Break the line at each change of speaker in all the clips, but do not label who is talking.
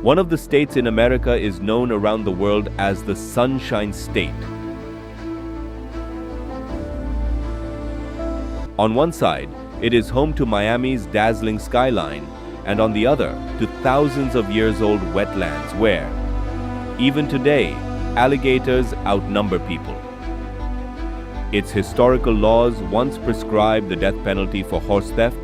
One of the states in America is known around the world as the Sunshine State. On one side, it is home to Miami's dazzling skyline, and on the other, to thousands of years old wetlands where, even today, alligators outnumber people. Its historical laws once prescribed the death penalty for horse theft,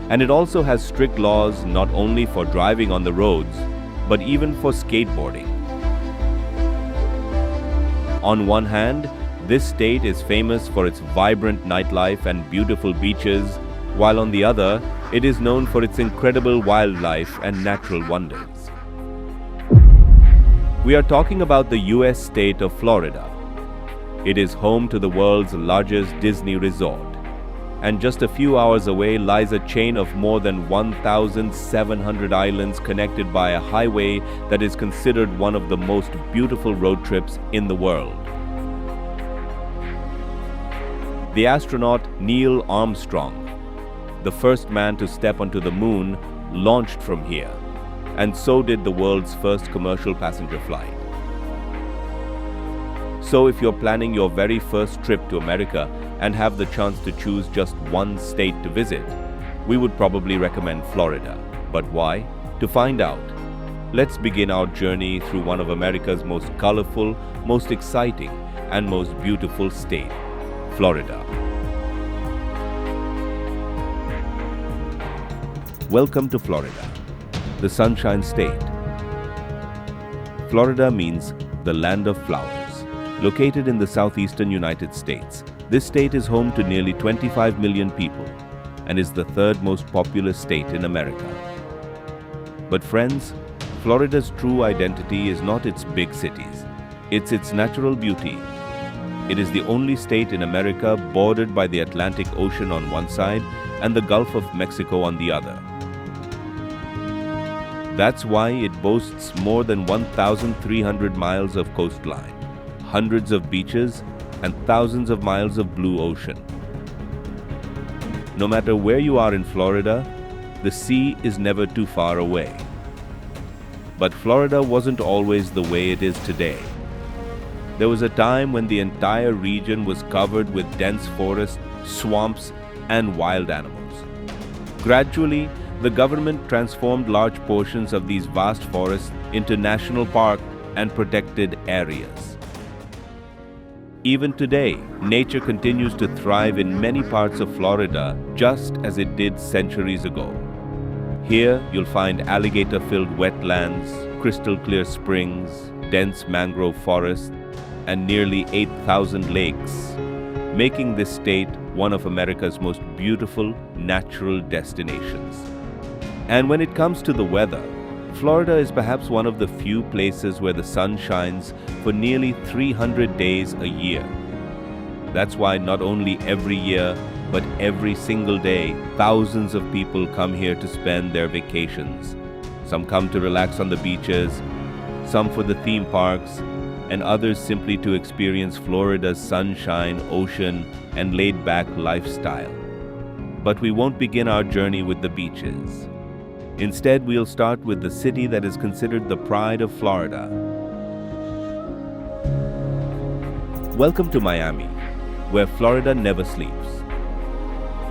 and it also has strict laws not only for driving on the roads, but even for skateboarding. On one hand, this state is famous for its vibrant nightlife and beautiful beaches, while on the other, it is known for its incredible wildlife and natural wonders. We are talking about the US state of Florida. It is home to the world's largest Disney resort, and just a few hours away lies a chain of more than 1,700 islands connected by a highway that is considered one of the most beautiful road trips in the world. The astronaut Neil Armstrong, the first man to step onto the moon, launched from here, and so did the world's first commercial passenger flight. So if you're planning your very first trip to America and have the chance to choose just one state to visit, we would probably recommend Florida. But why? To find out, let's begin our journey through one of America's most colorful, most exciting, and most beautiful state, Florida. Welcome to Florida, the Sunshine State. Florida means the land of flowers. Located in the southeastern United States, this state is home to nearly 25 million people and is the third most populous state in America. But friends, Florida's true identity is not its big cities. It's its natural beauty. It is the only state in America bordered by the Atlantic Ocean on one side and the Gulf of Mexico on the other. That's why it boasts more than 1,300 miles of coastline, hundreds of beaches, and thousands of miles of blue ocean. No matter where you are in Florida, the sea is never too far away. But Florida wasn't always the way it is today. There was a time when the entire region was covered with dense forests, swamps, and wild animals. Gradually, the government transformed large portions of these vast forests into national park and protected areas. Even today, nature continues to thrive in many parts of Florida just as it did centuries ago. Here, you'll find alligator-filled wetlands, crystal-clear springs, dense mangrove forests, and nearly 8,000 lakes, making this state one of America's most beautiful natural destinations. And when it comes to the weather, Florida is perhaps one of the few places where the sun shines for nearly 300 days a year. That's why not only every year, but every single day, thousands of people come here to spend their vacations. Some come to relax on the beaches, some for the theme parks, and others simply to experience Florida's sunshine, ocean, and laid-back lifestyle. But we won't begin our journey with the beaches. Instead, we'll start with the city that is considered the pride of Florida. Welcome to Miami, where Florida never sleeps.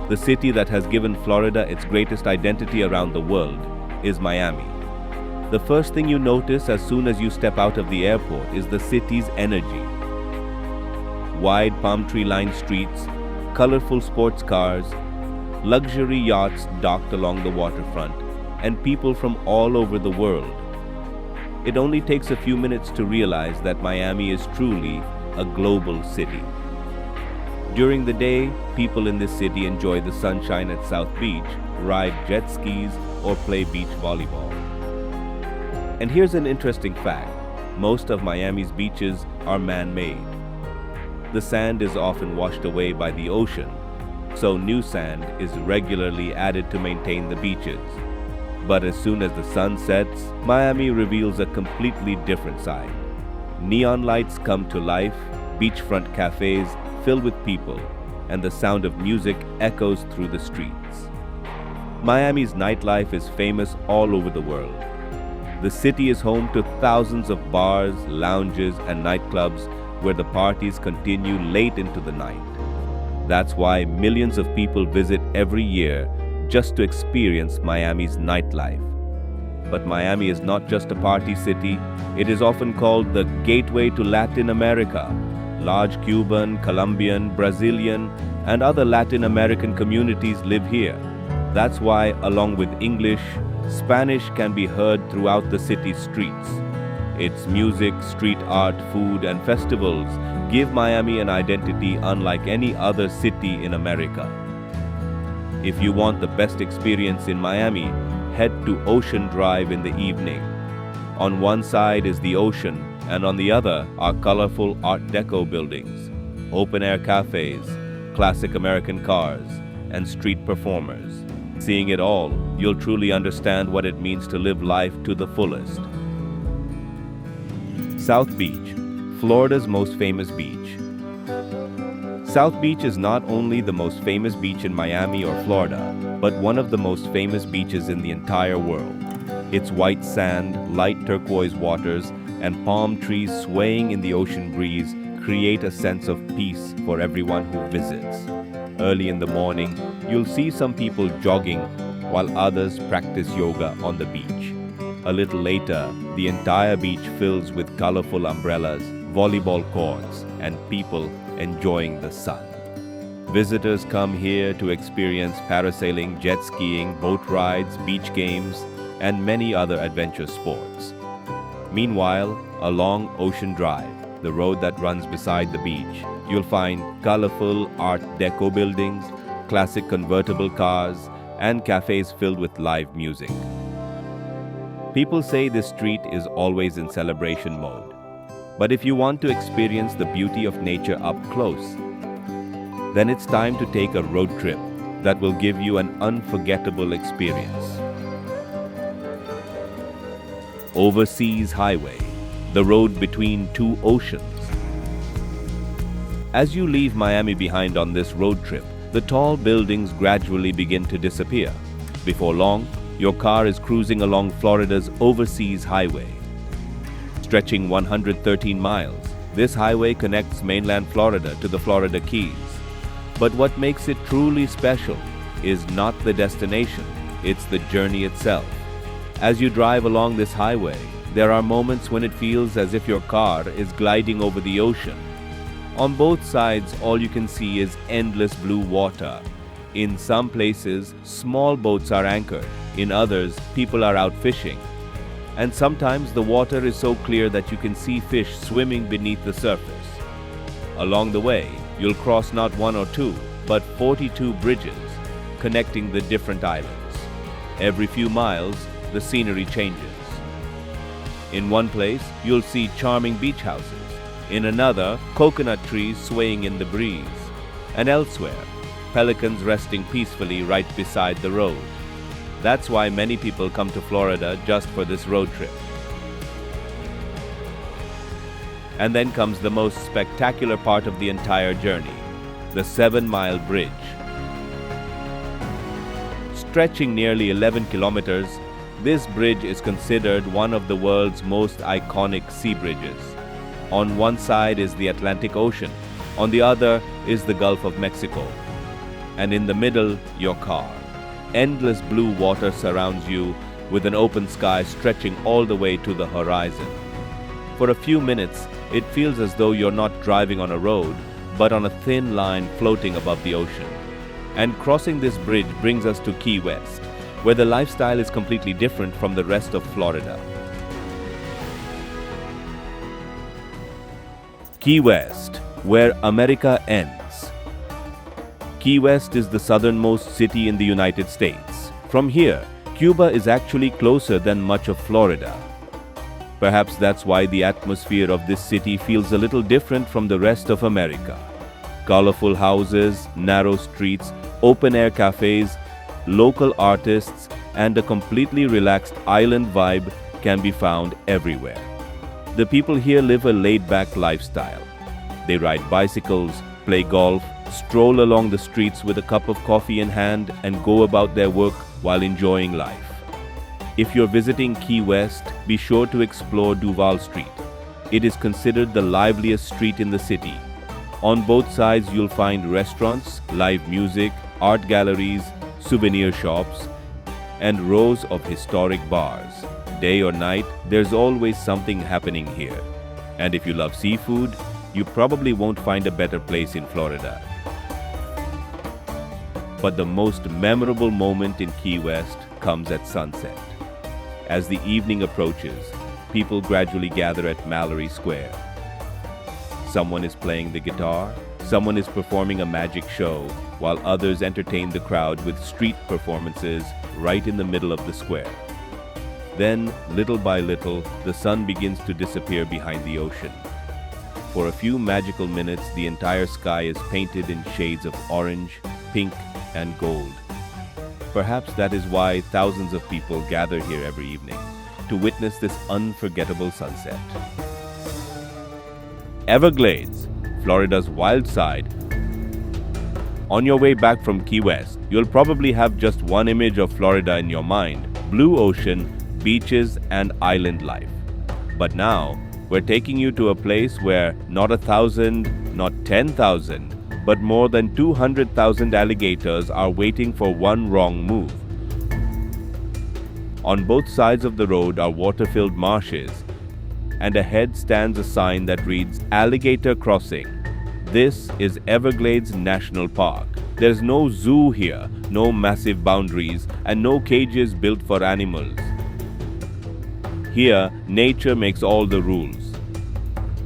The city that has given Florida its greatest identity around the world is Miami. The first thing you notice as soon as you step out of the airport is the city's energy. Wide palm tree-lined streets, colorful sports cars, luxury yachts docked along the waterfront, and people from all over the world. It only takes a few minutes to realize that Miami is truly a global city. During the day, people in this city enjoy the sunshine at South Beach, ride jet skis, or play beach volleyball. And here's an interesting fact. Most of Miami's beaches are man-made. The sand is often washed away by the ocean, so new sand is regularly added to maintain the beaches. But as soon as the sun sets, Miami reveals a completely different side. Neon lights come to life, beachfront cafes fill with people, and the sound of music echoes through the streets. Miami's nightlife is famous all over the world. The city is home to thousands of bars, lounges, and nightclubs where the parties continue late into the night. That's why millions of people visit every year just to experience Miami's nightlife. But Miami is not just a party city, it is often called the gateway to Latin America. Large Cuban, Colombian, Brazilian, and other Latin American communities live here. That's why, along with English, Spanish can be heard throughout the city's streets. Its music, street art, food, and festivals give Miami an identity unlike any other city in America. If you want the best experience in Miami, head to Ocean Drive in the evening. On one side is the ocean, and on the other are colorful Art Deco buildings, open-air cafes, classic American cars, and street performers. Seeing it all, you'll truly understand what it means to live life to the fullest. South Beach, Florida's most famous beach. South Beach is not only the most famous beach in Miami or Florida, but one of the most famous beaches in the entire world. Its white sand, light turquoise waters, and palm trees swaying in the ocean breeze create a sense of peace for everyone who visits. Early in the morning, you'll see some people jogging while others practice yoga on the beach. A little later, the entire beach fills with colorful umbrellas, volleyball courts, and people enjoying the sun. Visitors come here to experience parasailing, jet skiing, boat rides, beach games, and many other adventure sports. Meanwhile, along Ocean Drive, the road that runs beside the beach, you'll find colorful Art Deco buildings, classic convertible cars, and cafes filled with live music. People say this street is always in celebration mode. But if you want to experience the beauty of nature up close, then it's time to take a road trip that will give you an unforgettable experience. Overseas Highway, the road between two oceans. As you leave Miami behind on this road trip, the tall buildings gradually begin to disappear. Before long, your car is cruising along Florida's Overseas Highway. Stretching 113 miles, this highway connects mainland Florida to the Florida Keys. But what makes it truly special is not the destination, it's the journey itself. As you drive along this highway, there are moments when it feels as if your car is gliding over the ocean. On both sides, all you can see is endless blue water. In some places, small boats are anchored. In others, people are out fishing. And sometimes the water is so clear that you can see fish swimming beneath the surface. Along the way, you'll cross not one or two, but 42 bridges connecting the different islands. Every few miles, the scenery changes. In one place, you'll see charming beach houses. In another, coconut trees swaying in the breeze. And elsewhere, pelicans resting peacefully right beside the road. That's why many people come to Florida just for this road trip. And then comes the most spectacular part of the entire journey, the 7-mile bridge. Stretching nearly 11 kilometers, this bridge is considered one of the world's most iconic sea bridges. On one side is the Atlantic Ocean, on the other is the Gulf of Mexico, and in the middle, your car. Endless blue water surrounds you with an open sky stretching all the way to the horizon. For a few minutes, it feels as though you're not driving on a road, but on a thin line floating above the ocean. And crossing this bridge brings us to Key West, where the lifestyle is completely different from the rest of Florida. Key West, where America ends. Key West is the southernmost city in the United States. From here, Cuba is actually closer than much of Florida. Perhaps that's why the atmosphere of this city feels a little different from the rest of America. Colorful houses, narrow streets, open-air cafes, local artists, and a completely relaxed island vibe can be found everywhere. The people here live a laid-back lifestyle. They ride bicycles, play golf, stroll along the streets with a cup of coffee in hand, and go about their work while enjoying life. If you're visiting Key West, be sure to explore Duval Street. It is considered the liveliest street in the city. On both sides, you'll find restaurants, live music, art galleries, souvenir shops, and rows of historic bars. Day or night, there's always something happening here. And if you love seafood, you probably won't find a better place in Florida. But the most memorable moment in Key West comes at sunset. As the evening approaches, people gradually gather at Mallory Square. Someone is playing the guitar, someone is performing a magic show, while others entertain the crowd with street performances right in the middle of the square. Then, little by little, the sun begins to disappear behind the ocean. For a few magical minutes, the entire sky is painted in shades of orange, pink, and gold. Perhaps that is why thousands of people gather here every evening, to witness this unforgettable sunset. Everglades, Florida's wild side. On your way back from Key West, you'll probably have just one image of Florida in your mind: blue ocean, beaches, and island life. But now, we're taking you to a place where not 1,000, not 10,000, but more than 200,000 alligators are waiting for one wrong move. On both sides of the road are water-filled marshes, and ahead stands a sign that reads "Alligator Crossing." This is Everglades National Park. There's no zoo here, no massive boundaries, and no cages built for animals. Here, nature makes all the rules.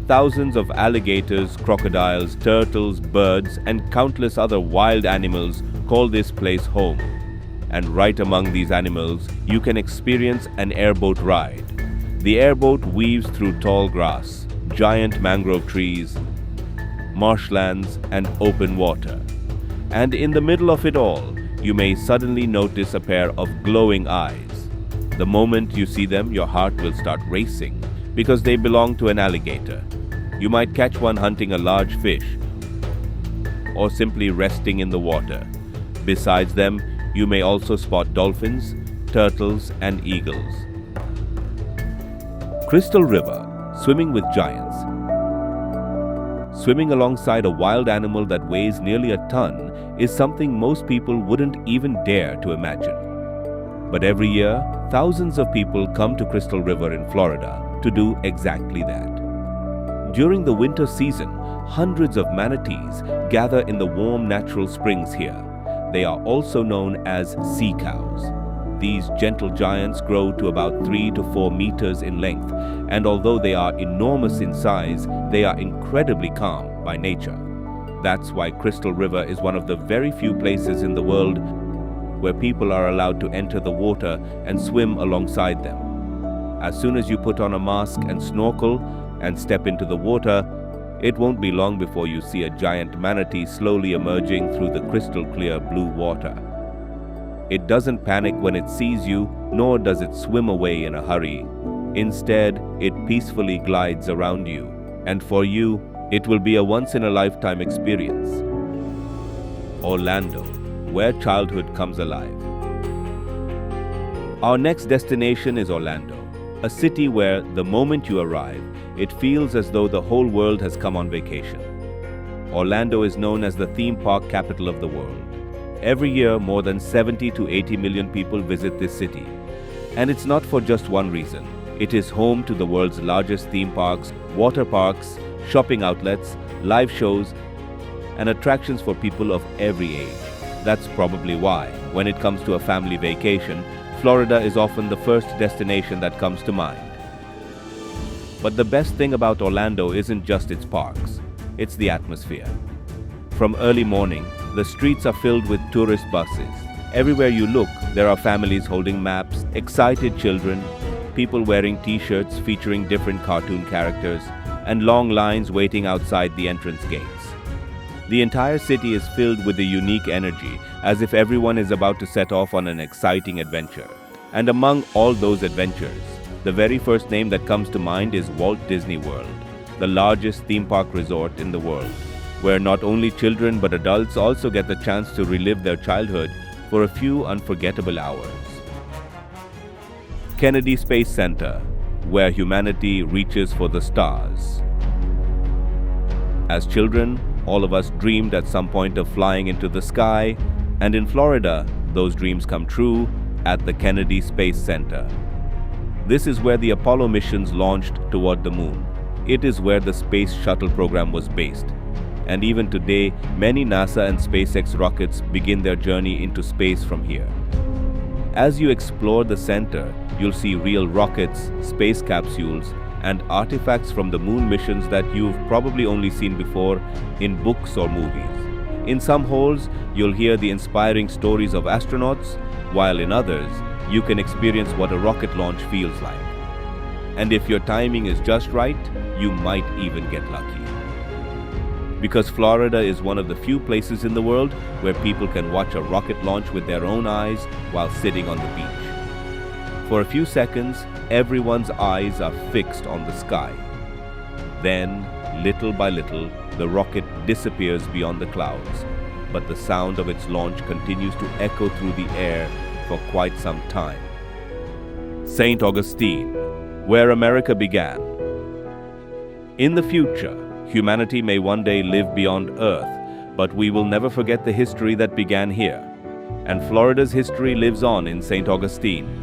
Thousands of alligators, crocodiles, turtles, birds, and countless other wild animals call this place home. And right among these animals, you can experience an airboat ride. The airboat weaves through tall grass, giant mangrove trees, marshlands, and open water. And in the middle of it all, you may suddenly notice a pair of glowing eyes. The moment you see them, your heart will start racing because they belong to an alligator. You might catch one hunting a large fish or simply resting in the water. Besides them, you may also spot dolphins, turtles, and eagles. Crystal River, swimming with giants. Swimming alongside a wild animal that weighs nearly a ton is something most people wouldn't even dare to imagine. But every year, thousands of people come to Crystal River in Florida to do exactly that. During the winter season, hundreds of manatees gather in the warm natural springs here. They are also known as sea cows. These gentle giants grow to about 3 to 4 meters in length, and although they are enormous in size, they are incredibly calm by nature. That's why Crystal River is one of the very few places in the world where people are allowed to enter the water and swim alongside them. As soon as you put on a mask and snorkel and step into the water, it won't be long before you see a giant manatee slowly emerging through the crystal clear blue water. It doesn't panic when it sees you, nor does it swim away in a hurry. Instead, it peacefully glides around you, and for you, it will be a once-in-a-lifetime experience. Orlando, where childhood comes alive. Our next destination is Orlando, a city where, the moment you arrive, it feels as though the whole world has come on vacation. Orlando is known as the theme park capital of the world. Every year, more than 70 to 80 million people visit this city. And it's not for just one reason. It is home to the world's largest theme parks, water parks, shopping outlets, live shows, and attractions for people of every age. That's probably why, when it comes to a family vacation, Florida is often the first destination that comes to mind. But the best thing about Orlando isn't just its parks, it's the atmosphere. From early morning, the streets are filled with tourist buses. Everywhere you look, there are families holding maps, excited children, people wearing t-shirts featuring different cartoon characters, and long lines waiting outside the entrance gates. The entire city is filled with a unique energy, as if everyone is about to set off on an exciting adventure. And among all those adventures, the very first name that comes to mind is Walt Disney World, the largest theme park resort in the world, where not only children but adults also get the chance to relive their childhood for a few unforgettable hours. Kennedy Space Center, where humanity reaches for the stars. As children, all of us dreamed at some point of flying into the sky, and in Florida, those dreams come true at the Kennedy Space Center. This is where the Apollo missions launched toward the moon. It is where the Space Shuttle program was based. And even today, many NASA and SpaceX rockets begin their journey into space from here. As you explore the center, you'll see real rockets, space capsules, and artifacts from the moon missions that you've probably only seen before in books or movies. In some halls, you'll hear the inspiring stories of astronauts, while in others, you can experience what a rocket launch feels like. And if your timing is just right, you might even get lucky. Because Florida is one of the few places in the world where people can watch a rocket launch with their own eyes while sitting on the beach. For a few seconds, everyone's eyes are fixed on the sky. Then, little by little, the rocket disappears beyond the clouds, but the sound of its launch continues to echo through the air for quite some time. St. Augustine, where America began. In the future, humanity may one day live beyond Earth, but we will never forget the history that began here. And Florida's history lives on in St. Augustine.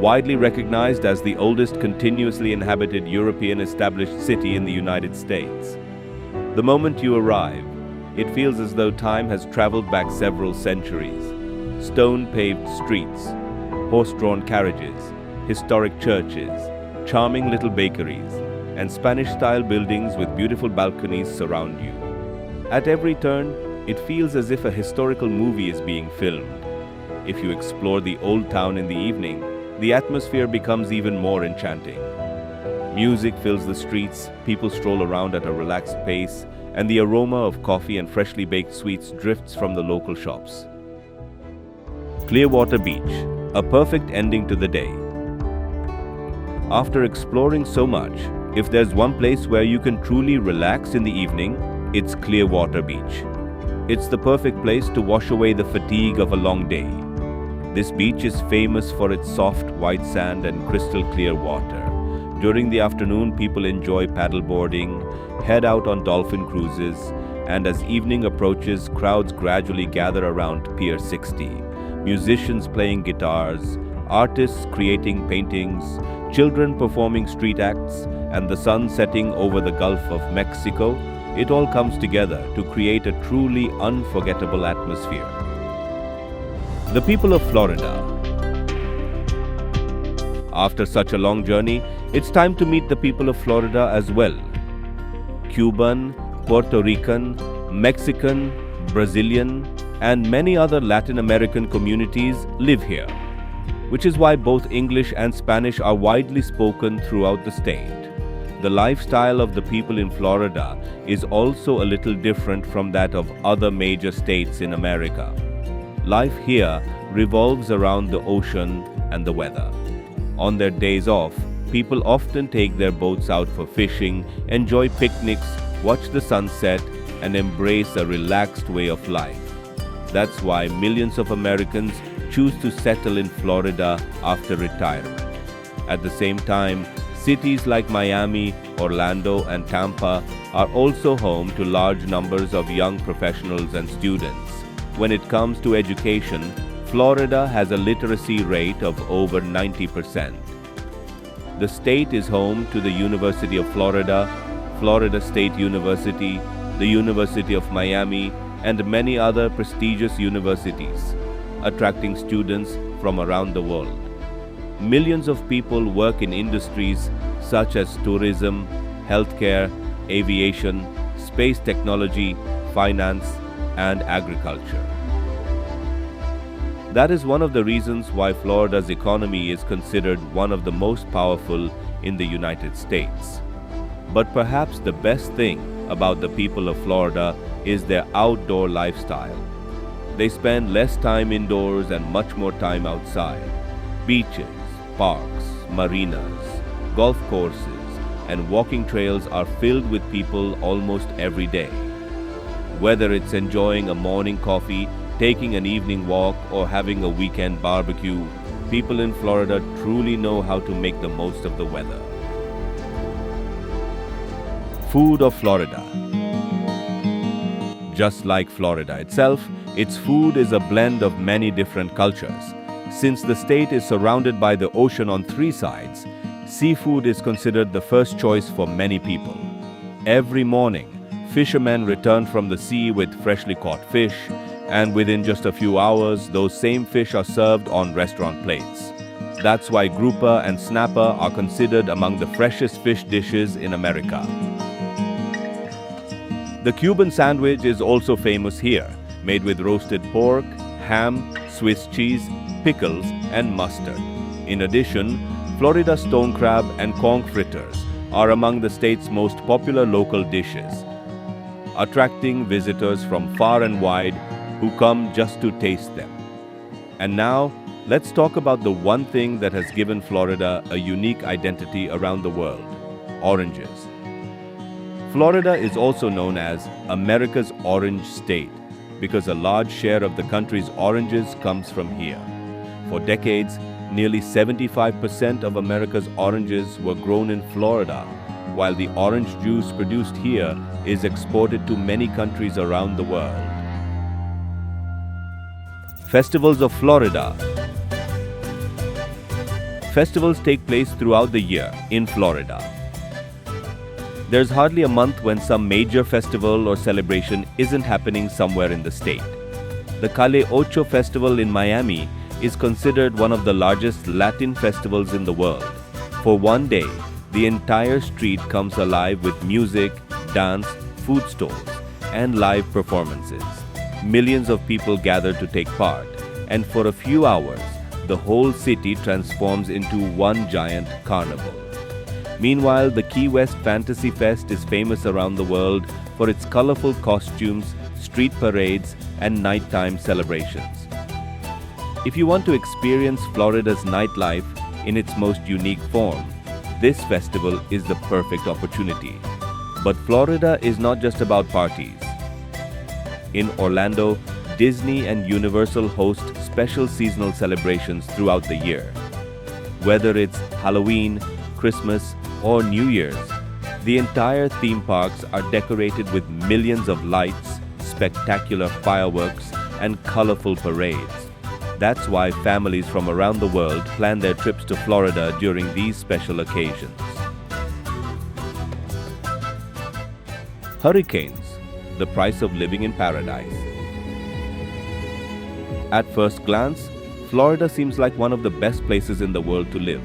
Widely recognized as the oldest continuously inhabited European established city in the United States. The moment you arrive, it feels as though time has traveled back several centuries. Stone-paved streets, horse-drawn carriages, historic churches, charming little bakeries, and Spanish-style buildings with beautiful balconies surround you. At every turn, it feels as if a historical movie is being filmed. If you explore the old town in the evening, the atmosphere becomes even more enchanting. Music fills the streets, people stroll around at a relaxed pace, and the aroma of coffee and freshly baked sweets drifts from the local shops. Clearwater Beach, a perfect ending to the day. After exploring so much, if there's one place where you can truly relax in the evening, it's Clearwater Beach. It's the perfect place to wash away the fatigue of a long day. This beach is famous for its soft white sand and crystal clear water. During the afternoon, people enjoy paddleboarding, head out on dolphin cruises, and as evening approaches, crowds gradually gather around Pier 60. Musicians playing guitars, artists creating paintings, children performing street acts, and the sun setting over the Gulf of Mexico, it all comes together to create a truly unforgettable atmosphere. The people of Florida. After such a long journey, it's time to meet the people of Florida as well. Cuban, Puerto Rican, Mexican, Brazilian, and many other Latin American communities live here, which is why both English and Spanish are widely spoken throughout the state. The lifestyle of the people in Florida is also a little different from that of other major states in America. Life here revolves around the ocean and the weather. On their days off, people often take their boats out for fishing, enjoy picnics, watch the sunset, and embrace a relaxed way of life. That's why millions of Americans choose to settle in Florida after retirement. At the same time, cities like Miami, Orlando, and Tampa are also home to large numbers of young professionals and students. When it comes to education, Florida has a literacy rate of over 90%. The state is home to the University of Florida, Florida State University, the University of Miami, and many other prestigious universities, attracting students from around the world. Millions of people work in industries such as tourism, healthcare, aviation, space technology, finance, and agriculture. That is one of the reasons why Florida's economy is considered one of the most powerful in the United States. But perhaps the best thing about the people of Florida is their outdoor lifestyle. They spend less time indoors and much more time outside. Beaches, parks, marinas, golf courses, and walking trails are filled with people almost every day. Whether it's enjoying a morning coffee, taking an evening walk, or having a weekend barbecue, people in Florida truly know how to make the most of the weather. Food of Florida. Just like Florida itself, its food is a blend of many different cultures. Since the state is surrounded by the ocean on 3 sides, seafood is considered the first choice for many people. Every morning, fishermen return from the sea with freshly caught fish, and within just a few hours, those same fish are served on restaurant plates. That's why grouper and snapper are considered among the freshest fish dishes in America. The Cuban sandwich is also famous here, made with roasted pork, ham, Swiss cheese, pickles, and mustard. In addition, Florida stone crab and conch fritters are among the state's most popular local dishes, attracting visitors from far and wide who come just to taste them. And now, let's talk about the one thing that has given Florida a unique identity around the world: oranges. Florida is also known as America's Orange State because a large share of the country's oranges comes from here. For decades, nearly 75% of America's oranges were grown in Florida, while the orange juice produced here is exported to many countries around the world. Festivals of Florida. Festivals take place throughout the year in Florida. There's hardly a month when some major festival or celebration isn't happening somewhere in the state. The Calle Ocho Festival in Miami is considered one of the largest Latin festivals in the world. For one day, the entire street comes alive with music, dance, food stalls, and live performances. Millions of people gather to take part, and for a few hours, the whole city transforms into one giant carnival. Meanwhile, the Key West Fantasy Fest is famous around the world for its colorful costumes, street parades, and nighttime celebrations. If you want to experience Florida's nightlife in its most unique form, this festival is the perfect opportunity. But Florida is not just about parties. In Orlando, Disney and Universal host special seasonal celebrations throughout the year. Whether it's Halloween, Christmas, or New Year's, the entire theme parks are decorated with millions of lights, spectacular fireworks, and colorful parades. That's why families from around the world plan their trips to Florida during these special occasions. Hurricanes, the price of living in paradise. At first glance, Florida seems like one of the best places in the world to live.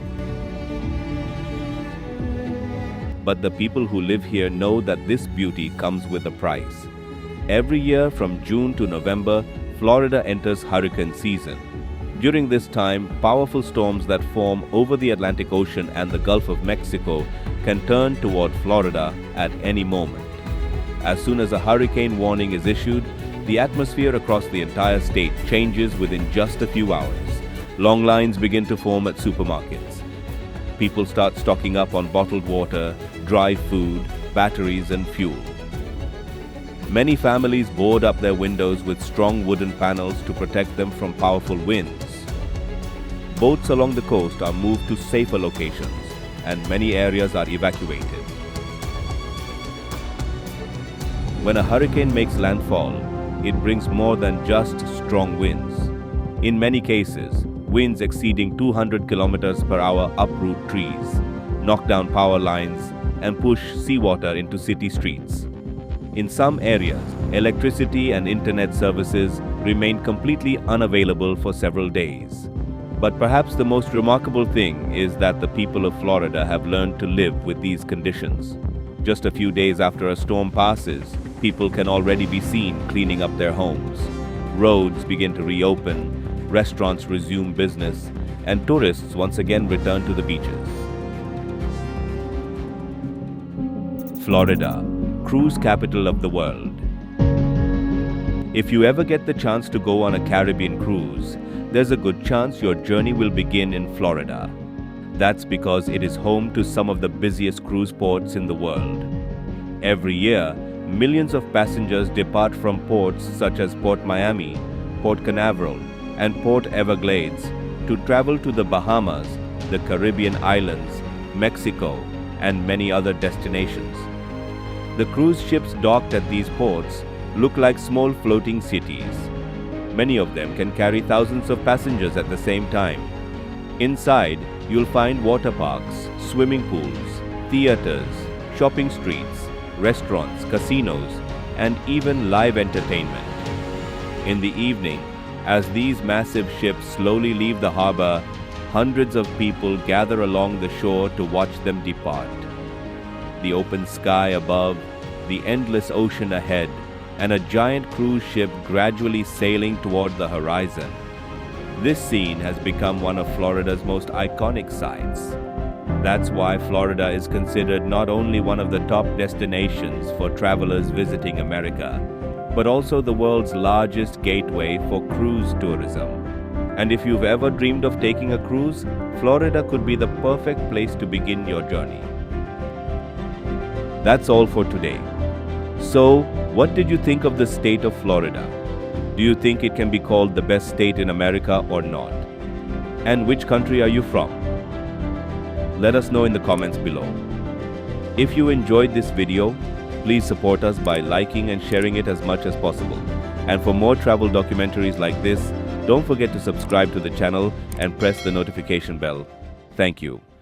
But the people who live here know that this beauty comes with a price. Every year from June to November, Florida enters hurricane season. During this time, powerful storms that form over the Atlantic Ocean and the Gulf of Mexico can turn toward Florida at any moment. As soon as a hurricane warning is issued, the atmosphere across the entire state changes within just a few hours. Long lines begin to form at supermarkets. People start stocking up on bottled water, dry food, batteries, and fuel. Many families board up their windows with strong wooden panels to protect them from powerful winds. Boats along the coast are moved to safer locations, and many areas are evacuated. When a hurricane makes landfall, it brings more than just strong winds. In many cases, winds exceeding 200 kilometers per hour uproot trees, knock down power lines, and push seawater into city streets. In some areas, electricity and internet services remain completely unavailable for several days. But perhaps the most remarkable thing is that the people of Florida have learned to live with these conditions. Just a few days after a storm passes, people can already be seen cleaning up their homes. Roads begin to reopen, restaurants resume business, and tourists once again return to the beaches. Florida, cruise capital of the world. If you ever get the chance to go on a Caribbean cruise, there's a good chance your journey will begin in Florida. That's because it is home to some of the busiest cruise ports in the world. Every year, millions of passengers depart from ports such as Port Miami, Port Canaveral, and Port Everglades, to travel to the Bahamas, the Caribbean islands, Mexico, and many other destinations. The cruise ships docked at these ports look like small floating cities. Many of them can carry thousands of passengers at the same time. Inside, you'll find water parks, swimming pools, theaters, shopping streets, restaurants, casinos, and even live entertainment. In the evening, as these massive ships slowly leave the harbor, hundreds of people gather along the shore to watch them depart. The open sky above, the endless ocean ahead, and a giant cruise ship gradually sailing toward the horizon. This scene has become one of Florida's most iconic sights. That's why Florida is considered not only one of the top destinations for travelers visiting America, but also the world's largest gateway for cruise tourism. And if you've ever dreamed of taking a cruise, Florida could be the perfect place to begin your journey. That's all for today. So, what did you think of the state of Florida? Do you think it can be called the best state in America or not? And which country are you from? Let us know in the comments below. If you enjoyed this video, please support us by liking and sharing it as much as possible. And for more travel documentaries like this, don't forget to subscribe to the channel and press the notification bell. Thank you.